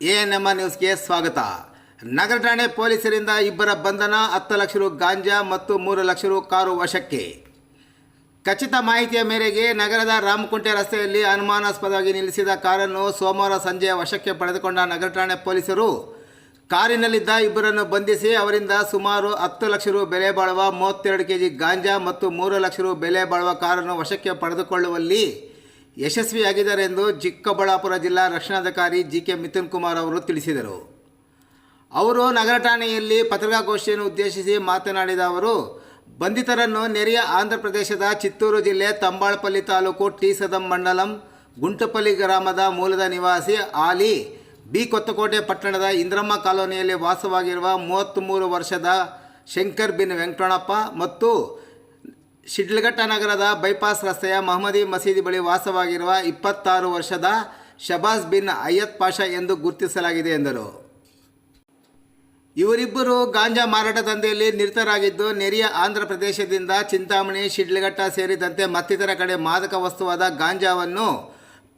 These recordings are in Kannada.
ಎಎನ್ಎಂ ನ್ಯೂಸ್ಗೆ ಸ್ವಾಗತ. ನಗರ ಠಾಣೆ ಪೊಲೀಸರಿಂದ ಇಬ್ಬರ ಬಂಧನ, 10 ಲಕ್ಷ ರು ಗಾಂಜಾ ಮತ್ತು 3 ಲಕ್ಷ ರು ಕಾರು ವಶಕ್ಕೆ. ಖಚಿತ ಮಾಹಿತಿಯ ಮೇರೆಗೆ ನಗರದ ರಾಮಕುಂಟೆ ರಸ್ತೆಯಲ್ಲಿ ಅನುಮಾನಾಸ್ಪದವಾಗಿ ನಿಲ್ಲಿಸಿದ ಕಾರನ್ನು ಸೋಮವಾರ ಸಂಜೆ ವಶಕ್ಕೆ ಪಡೆದುಕೊಂಡ ನಗರ ಠಾಣೆ ಪೊಲೀಸರು ಕಾರಿನಲ್ಲಿದ್ದ ಇಬ್ಬರನ್ನು ಬಂಧಿಸಿ ಅವರಿಂದ ಸುಮಾರು 10 ಲಕ್ಷ ರು ಬೆಲೆ ಬಾಳುವ 32 ಕೆಜಿ ಗಾಂಜಾ ಮತ್ತು 3 ಲಕ್ಷ ರು ಬೆಲೆ ಬಾಳುವ ಕಾರನ್ನು ವಶಕ್ಕೆ ಪಡೆದುಕೊಳ್ಳುವಲ್ಲಿ ಯಶಸ್ವಿಯಾಗಿದ್ದಾರೆ ಎಂದು ಚಿಕ್ಕಬಳ್ಳಾಪುರ ಜಿಲ್ಲಾ ರಕ್ಷಣಾಧಿಕಾರಿ ಜಿಕೆ ಮಿಥುನ್ ಕುಮಾರ್ ಅವರು ತಿಳಿಸಿದರು. ಅವರು ನಗರ ಠಾಣೆಯಲ್ಲಿ ಪತ್ರಿಕಾಗೋಷ್ಠಿಯನ್ನು ಉದ್ದೇಶಿಸಿ ಮಾತನಾಡಿದ ಅವರು, ಬಂಧಿತರನ್ನು ನೆರೆಯ ಆಂಧ್ರ ಪ್ರದೇಶದ ಚಿತ್ತೂರು ಜಿಲ್ಲೆ ತಂಬಾಳಪಲ್ಲಿ ತಾಲೂಕು ಟಿ ಸದಂ ಮಂಡಲಂ ಗುಂಟಪಲ್ಲಿ ಗ್ರಾಮದ ಮೂಲದ ನಿವಾಸಿ ಆಲಿ, ಬಿ ಕೊತ್ತಕೋಟೆ ಪಟ್ಟಣದ ಇಂದ್ರಮ್ಮ ಕಾಲೋನಿಯಲ್ಲಿ ವಾಸವಾಗಿರುವ 33 ವರ್ಷದ ಶಂಕರ್ ಬಿನ್ ವೆಂಕಟಣ್ಣಪ್ಪ ಮತ್ತು ಶಿಡ್ಲಘಟ್ಟ ನಗರದ ಬೈಪಾಸ್ ರಸ್ತೆಯ ಮಹಮ್ಮದಿ ಮಸೀದಿ ಬಳಿ ವಾಸವಾಗಿರುವ 26 ವರ್ಷದ ಶಬಾಸ್ ಬಿನ್ ಅಯ್ಯತ್ ಪಾಷಾ ಎಂದು ಗುರುತಿಸಲಾಗಿದೆ ಎಂದರು. ಇವರಿಬ್ಬರು ಗಾಂಜಾ ಮಾರಾಟ ದಂಧೆಯಲ್ಲಿ ನಿರತರಾಗಿದ್ದು, ನೆರೆಯ ಆಂಧ್ರ ಪ್ರದೇಶದಿಂದ ಚಿಂತಾಮಣಿ, ಶಿಡ್ಲಘಟ್ಟ ಸೇರಿದಂತೆ ಮತ್ತಿತರ ಕಡೆ ಮಾದಕ ವಸ್ತುವಾದ ಗಾಂಜಾವನ್ನು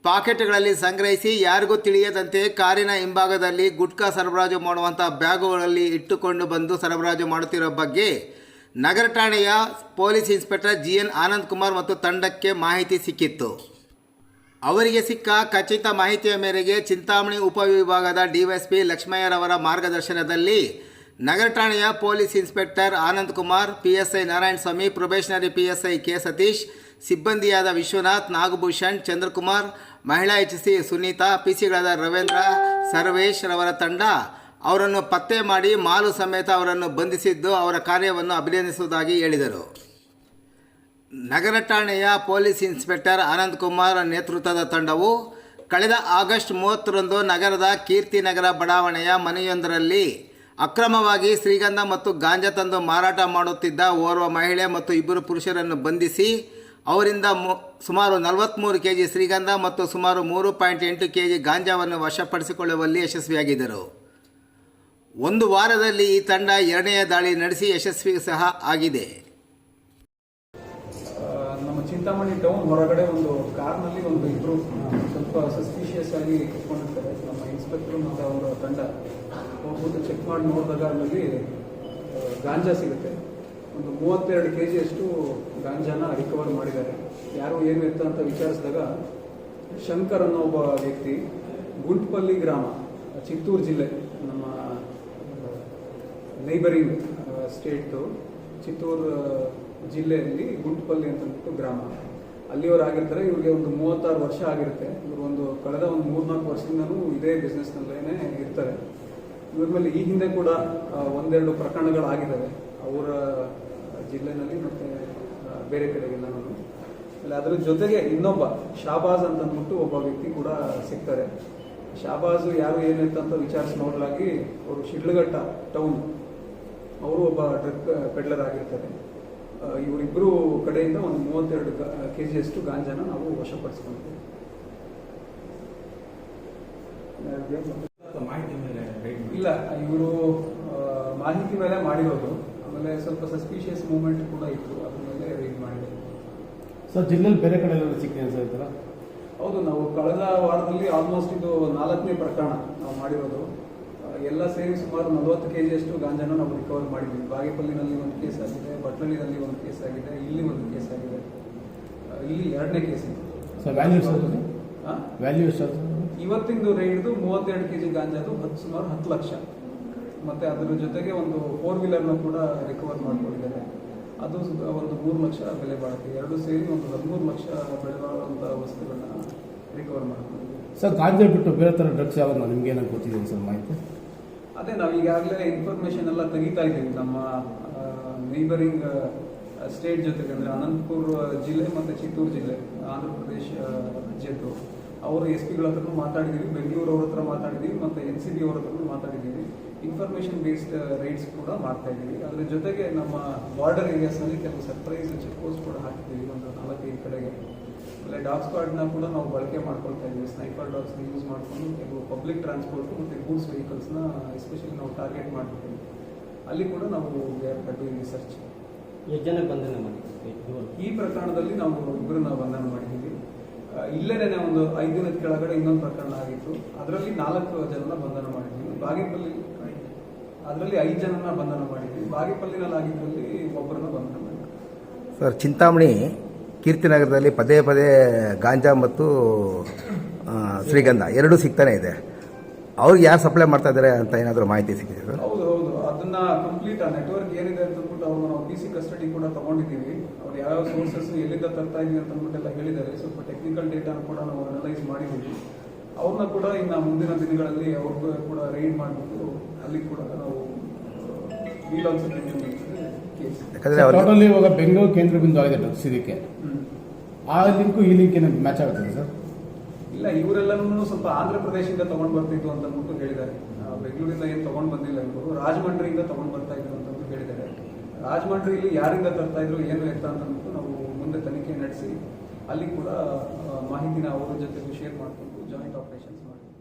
ಪಾಕೆಟ್ಗಳಲ್ಲಿ ಸಂಗ್ರಹಿಸಿ ಯಾರಿಗೂ ತಿಳಿಯದಂತೆ ಕಾರಿನ ಹಿಂಭಾಗದಲ್ಲಿ ಗುಟ್ಕಾ ಸರಬರಾಜು ಮಾಡುವಂಥ ಬ್ಯಾಗುಗಳಲ್ಲಿ ಇಟ್ಟುಕೊಂಡು ಬಂದು ಸರಬರಾಜು ಮಾಡುತ್ತಿರುವ ಬಗ್ಗೆ ನಗರ ಠಾಣೆಯ police inspector GN Anand Kumar ಮತ್ತು ತಂಡಕ್ಕೆ ಮಾಹಿತಿ ಸಿಕ್ಕಿತ್ತು. ಅವರಿಗೆ ಸಿಕ್ಕ ಖಚಿತ ಮಾಹಿತಿಯ ಮೇರೆಗೆ ಚಿಂತಾಮಣಿ ಉಪವಿಭಾಗದ DYSP ಲಕ್ಷ್ಮಯ್ಯರವರ ಮಾರ್ಗದರ್ಶನದಲ್ಲಿ ನಗರ ಠಾಣೆಯ police inspector Anand Kumar, PSI Narayanaswamy, probationary PSI K Satish, ಸಿಬ್ಬಂದಿಯಾದ ವಿಶ್ವನಾಥ್, ನಾಗಭೂಷಣ್, ಚಂದ್ರಕುಮಾರ್, ಮಹಿಳಾ HC ಸುನೀತಾ, PCಗಳಾದ ರವೀಂದ್ರ, ಸರ್ವೇಶ್ ರವರ ತಂಡ ಅವರನ್ನು ಪತ್ತೆ ಮಾಡಿ ಮಾಲು ಸಮೇತ ಅವರನ್ನು ಬಂಧಿಸಿದ್ದು ಅವರ ಕಾರ್ಯವನ್ನು ಅಭಿನಂದಿಸುವುದಾಗಿ ಹೇಳಿದರು. ನಗರ ಠಾಣೆಯ ಪೊಲೀಸ್ ಇನ್ಸ್ಪೆಕ್ಟರ್ ಆನಂದ್ ಕುಮಾರ್ ನೇತೃತ್ವದ ತಂಡವು ಕಳೆದ ಆಗಸ್ಟ್ 30ರಂದು ನಗರದ ಕೀರ್ತಿನಗರ ಬಡಾವಣೆಯ ಮನೆಯೊಂದರಲ್ಲಿ ಅಕ್ರಮವಾಗಿ ಶ್ರೀಗಂಧ ಮತ್ತು ಗಾಂಜಾ ತಂದು ಮಾರಾಟ ಮಾಡುತ್ತಿದ್ದ ಓರ್ವ ಮಹಿಳೆ ಮತ್ತು ಇಬ್ಬರು ಪುರುಷರನ್ನು ಬಂಧಿಸಿ ಅವರಿಂದ ಸುಮಾರು 43 ಕೆಜಿ ಶ್ರೀಗಂಧ ಮತ್ತು ಸುಮಾರು 3.8 ಕೆಜಿ ಗಾಂಜಾವನ್ನು ವಶಪಡಿಸಿಕೊಳ್ಳುವಲ್ಲಿ ಯಶಸ್ವಿಯಾಗಿದ್ದರು. ಒಂದು ವಾರದಲ್ಲಿ ಈ ತಂಡ ಎರಡನೆಯ ದಾಳಿ ನಡೆಸಿ ಯಶಸ್ವಿ ಸಹ ಆಗಿದೆ. ನಮ್ಮ ಚಿಂತಾಮಣಿ ಟೌನ್ ಹೊರಗಡೆ ಒಂದು ಕಾರ್ನಲ್ಲಿ ಒಂದು ಇಬ್ಬರು ಸ್ವಲ್ಪ ಸಸ್ಪಿಷಿಯಸ್ ಆಗಿ ಇಟ್ಕೊಂಡಿರ್ತಾರೆ. ನಮ್ಮ ಇನ್ಸ್ಪೆಕ್ಟರ್ ಮತ್ತು ಅವರ ತಂಡ ಹೋಗ್ಬಿಟ್ಟು ಚೆಕ್ ಮಾಡಿ ನೋಡಿದಾಗ ಅಲ್ಲಿ ಗಾಂಜಾ ಸಿಗುತ್ತೆ. ಒಂದು 32 ಕೆಜಿಯಷ್ಟು ಗಾಂಜಾನ ರಿಕವರ್ ಮಾಡಿದ್ದಾರೆ. ಯಾರು ಏನು ಇತ್ತು ಅಂತ ವಿಚಾರಿಸಿದಾಗ ಶಂಕರ್ ಅನ್ನೋ ಒಬ್ಬ ವ್ಯಕ್ತಿ, ಗುಂಟ್ಪಲ್ಲಿ ಗ್ರಾಮ, ಚಿತ್ತೂರು ಜಿಲ್ಲೆ, ನಮ್ಮ ನೈಬರಿಂಗ್ ಸ್ಟೇಟು ಚಿತ್ತೂರು ಜಿಲ್ಲೆಯಲ್ಲಿ ಗುಂಟ್ಪಲ್ಲಿ ಅಂತಂದ್ಬಿಟ್ಟು ಗ್ರಾಮ, ಅಲ್ಲಿಯವರಾಗಿರ್ತಾರೆ. ಇವ್ರಿಗೆ ಒಂದು 36 ವರ್ಷ ಆಗಿರುತ್ತೆ. ಇವರು ಒಂದು ಕಳೆದ ಒಂದು 3-4 ವರ್ಷದಿಂದನೂ ಇದೇ ಬಿಸ್ನೆಸ್ನಲ್ಲೇ ಇರ್ತಾರೆ. ಇವ್ರ ಮೇಲೆ ಈ ಹಿಂದೆ ಕೂಡ ಒಂದೆರಡು ಪ್ರಕರಣಗಳಾಗಿದ್ದಾವೆ ಅವರ ಜಿಲ್ಲೆನಲ್ಲಿ ಮತ್ತು ಬೇರೆ ಕಡೆಗೆಲ್ಲ. ಅದರ ಜೊತೆಗೆ ಇನ್ನೊಬ್ಬ ಶಾಬಾಜ್ ಅಂತಂದ್ಬಿಟ್ಟು ಒಬ್ಬ ವ್ಯಕ್ತಿ ಕೂಡ ಸಿಗ್ತಾರೆ. ಶಾಬಾಜು ಯಾರು ಏನಿತ್ತು ಅಂತ ವಿಚಾರಿಸಿ ನೋಡಲಾಗಿ ಅವರು ಶಿಡ್ಲಘಟ್ಟ ಟೌನ್ ಅವರು ಒಬ್ಬ ಡ್ರಗ್ ಪೆಡ್ಲರ್ ಆಗಿರ್ತಾರೆ. ಇವರಿಬ್ಬರು ಕಡೆಯಿಂದ ಒಂದು 32 ಕೆಜಿಯಷ್ಟು ಗಾಂಜಾನ ನಾವು ವಶಪಡಿಸ್ಕೊಂಡಿದ್ದೀವಿ. ಇಲ್ಲ, ಇವರು ಮಾಹಿತಿ ಮೇಲೆ ಮಾಡಿರೋದು. ಆಮೇಲೆ ಸ್ವಲ್ಪ ಸಸ್ಪಿಷಿಯಸ್ ಮೂವ್ಮೆಂಟ್ ಕೂಡ ಇತ್ತು, ಅದ್ರ ಮೇಲೆ ರೈಡ್ ಮಾಡಿದ್ದೀವಿ. ಸರ್, ಜಿಲ್ಲೆಯಲ್ಲಿ ಬೇರೆ ಕಡೆ ಎಲ್ಲ ಸಿಕ್ಕಿದೆ ಅನ್ಸುತ್ತಲ್ಲ? ಹೌದು, ನಾವು ಕಳೆದ ವಾರದಲ್ಲಿ ಆಲ್ಮೋಸ್ಟ್ ಇದು 4ನೇ ಪ್ರಕರಣ ನಾವು ಮಾಡಿರೋದು. ಎಲ್ಲ ಸೇರಿ ಸುಮಾರು 40 ಕೆಜಿಯಷ್ಟು ಗಾಂಜಾನ ನಾವು ರಿಕವರ್ ಮಾಡಿದ್ದೀವಿ. ಬಾಗೇಪಲ್ಲಿನಲ್ಲಿ ಒಂದು ಕೇಸ್ ಆಗಿದೆ, ಬಟ್ಲಳ್ಳಿನಲ್ಲಿ ಒಂದು ಕೇಸ್ ಆಗಿದೆ, ಇಲ್ಲಿ ಒಂದು ಕೇಸ್ ಆಗಿದೆ, ಇಲ್ಲಿ 2ನೇ ಕೇಸ್ ಇದೆ. ವ್ಯಾಲ್ಯೂ ಎಷ್ಟು? ಇವತ್ತಿಂದು ರೈಡ್ದು 32 ಕೆಜಿ ಗಾಂಜಾದು ಸುಮಾರು 10 ಲಕ್ಷ. ಮತ್ತೆ ಅದರ ಜೊತೆಗೆ ಒಂದು 4 ವೀಲರ್ನ ಕೂಡ ರಿಕವರ್ ಮಾಡ್ಕೊಂಡಿದ್ದಾರೆ. ಅದು ಒಂದು 3 ಲಕ್ಷ ಬೆಲೆ ಬಾಳುತ್ತೆ. ಎರಡು ಸೇರಿ ಒಂದು 13 ಲಕ್ಷ ಬೆಲೆ ಬಾಳುವಂಥ ವಸ್ತುಗಳನ್ನ ರಿಕವರ್ ಮಾಡ್ಕೊಂಡಿದ್ದೀವಿ. ಸರ್, ಗಾಂಜಾ ಬಿಟ್ಟು ಬೇರೆ ಥರ ಡ್ರಗ್ಸ್ ಯಾವಾಗ ನಿಮ್ಗೆ ಏನಾದ್ರು ಗೊತ್ತಿದೆ ಸರ್ ಮಾಹಿತಿ? ಅದೇ ನಾವು ಈಗಾಗಲೇ ಇನ್ಫಾರ್ಮೇಶನ್ ಎಲ್ಲ ತೆಗಿತಾ ಇದ್ದೀವಿ. ನಮ್ಮ ನೈಬರಿಂಗ್ ಸ್ಟೇಟ್ ಜೊತೆಗೆ, ಅಂದರೆ ಅನಂತಪುರ ಜಿಲ್ಲೆ ಮತ್ತು ಚಿತ್ತೂರು ಜಿಲ್ಲೆ, ಆಂಧ್ರ ಪ್ರದೇಶ ರಾಜ್ಯದ್ದು ಅವರ SP ಗಳ ಹತ್ರನೂ ಮಾತಾಡಿದ್ದೀವಿ, ಬೆಂಗಳೂರು ಅವ್ರ ಹತ್ರ ಮಾತಾಡಿದ್ದೀವಿ, ಮತ್ತು NCB ಅವ್ರ ಹತ್ರನೂ ಮಾತಾಡಿದ್ದೀವಿ. ಇನ್ಫಾರ್ಮೇಶನ್ ಬೇಸ್ಡ್ ರೈಡ್ಸ್ ಕೂಡ ಮಾಡ್ತಾ ಇದ್ದೀವಿ. ಅದರ ಜೊತೆಗೆ ನಮ್ಮ ಬಾರ್ಡರ್ ಏರಿಯಾಸ್ನಲ್ಲಿ ಕೆಲವು ಸರ್ಪ್ರೈಸ್ ಚೆಕ್ ಪೋಸ್ಟ್ ಕೂಡ ಹಾಕಿದ್ದೀವಿ, ಒಂದು 4-5 ಕಡೆಗೆ. ಆಮೇಲೆ ಡಾಗ್ ಸ್ಕ್ವಾಡ್ನ ಕೂಡ ನಾವು ಬಳಕೆ ಮಾಡ್ಕೊಳ್ತಾ ಇದ್ದೀವಿ. ಸ್ನೈಪರ್ ಡಾಗ್ಸ್ನ ಯೂಸ್ ಮಾಡಿಕೊಂಡು ಕೆಲವು ಪಬ್ಲಿಕ್ ಟ್ರಾನ್ಸ್ಪೋರ್ಟ್ ಮತ್ತು ಗೂಡ್ಸ್ ವೆಹಿಕಲ್ಸ್ನ ಎಸ್ಪೆಷಲಿ ನಾವು ಟಾರ್ಗೆಟ್ ಮಾಡ್ತೀವಿ. ಅಲ್ಲಿ ಕೂಡ ನಾವು ರಿಸರ್ಚ್. ಎಷ್ಟು ಜನ ಬಂಧನ ಮಾಡಿದ್ದೀವಿ? ಈ ಪ್ರಕರಣದಲ್ಲಿ ನಾವು ಇಬ್ಬರನ್ನ ಬಂಧನ ಮಾಡಿದ್ದೀವಿ. ಇಲ್ಲೇನೆ ಒಂದು 5 ದಿನದ ಕೆಳಗಡೆ ಇನ್ನೊಂದು ಪ್ರಕರಣ ಆಗಿತ್ತು. ಅದರಲ್ಲಿ 4 ಜನನ ಬಂಧನ ಮಾಡಿದ್ವಿ. ಬಾಗೇಪಲ್ಲಿ ಅದರಲ್ಲಿ 5 ಜನನ ಬಂಧನ ಮಾಡಿದ್ವಿ. ಬಾಗೇಪಲ್ಲಿನಲ್ಲಿ ಆಗಿದ್ರಲ್ಲಿ ಒಬ್ಬರನ್ನ ಬಂಧನ ಮಾಡಿದ್ವಿ. ಸರ್, ಚಿಂತಾಮಣಿ ಕೀರ್ತಿನಗರದಲ್ಲಿ ಪದೇ ಪದೇ ಗಾಂಜಾ ಮತ್ತು ಶ್ರೀಗಂಧ ಎರಡೂ ಸಿಗ್ತಾನೆ ಇದೆ. ಅವ್ರಿಗೆ ಯಾರು ಸಪ್ಲೈ ಮಾಡ್ತಾ ಇದ್ದಾರೆ ಅಂತ ಏನಾದರೂ ಮಾಹಿತಿ ಸಿಕ್ಕಿದೆ ಸರ್? ಹೌದು, ಅದನ್ನ ಕಂಪ್ಲೀಟ್ ಆ ನೆಟ್ವರ್ಕ್ ಏನಿದೆ ಅಂತ ಅಂದ್ಬಿಟ್ಟು ಅವ್ರನ್ನ ನಾವು PC ಕಸ್ಟಡಿ ಕೂಡ ತಗೊಂಡಿದ್ದೀವಿ. ಅವ್ರು ಯಾವ ಸೋರ್ಸಸ್ ಎಲ್ಲಿಂದ ತರ್ತಾ ಇದೀವಿ ಅಂತ ಅಂದ್ಬಿಟ್ಟೆಲ್ಲ ಹೇಳಿದ್ದಾರೆ. ಸ್ವಲ್ಪ ಟೆಕ್ನಿಕಲ್ ಡೇಟಾನ ಕೂಡ ನಾವು ಅನಲೈಸ್ ಮಾಡಿದ್ದೀವಿ. ಅವ್ರನ್ನ ಕೂಡ ಇನ್ನು ಮುಂದಿನ ದಿನಗಳಲ್ಲಿ ಅವ್ರಿಗೂ ಕೂಡ ರೈಡ್ ಮಾಡಿಬಿಟ್ಟು ಅಲ್ಲಿ ಕೂಡ ನಾವು ಯಾಕಂದರೆ ಟೋಟಲಿ ಇವಾಗ ಬೆಂಗಳೂರು ಕೇಂದ್ರ ಬಿಂದು ಆಗಿದೆ ಡ್ರಗ್ಸ್ ಇದಕ್ಕೆ. ಆ ಲಿಂಕು ಈ ಲಿಂಕ್ ಏನು ಮ್ಯಾಚ್ ಆಗುತ್ತೆ ಸರ್? ಇಲ್ಲ, ಇವರೆಲ್ಲನೂ ಸ್ವಲ್ಪ ಆಂಧ್ರ ಪ್ರದೇಶದಿಂದ ತಗೊಂಡ್ ಬರ್ತಿದ್ದು ಅಂತ ಅಂದ್ಬಿಟ್ಟು ಹೇಳಿದ್ದಾರೆ. ಬೆಂಗಳೂರಿಂದ ಏನು ತಗೊಂಡ್ ಬಂದಿಲ್ಲ ಇವರು, ರಾಜಮಂಡ್ರಿಯಿಂದ ತಗೊಂಡ್ ಬರ್ತಾ ಇದ್ರು ಅಂತ ಹೇಳಿದ್ದಾರೆ. ರಾಜಮಂಡ್ರಿಯಲ್ಲಿ ಯಾರಿಂದ ತರ್ತಾ ಇದ್ರು ಏನು ಎತ್ತ ಅಂತ ಅಂದ್ಬಿಟ್ಟು ನಾವು ಮುಂದೆ ತನಿಖೆ ನಡೆಸಿ ಅಲ್ಲಿ ಕೂಡ ಮಾಹಿತಿನ ಅವರ ಜೊತೆ ಶೇರ್ ಮಾಡಿಕೊಂಡು ಜಾಯಿಂಟ್ ಆಪರೇಷನ್ಸ್ ಮಾಡಿದ್ವಿ.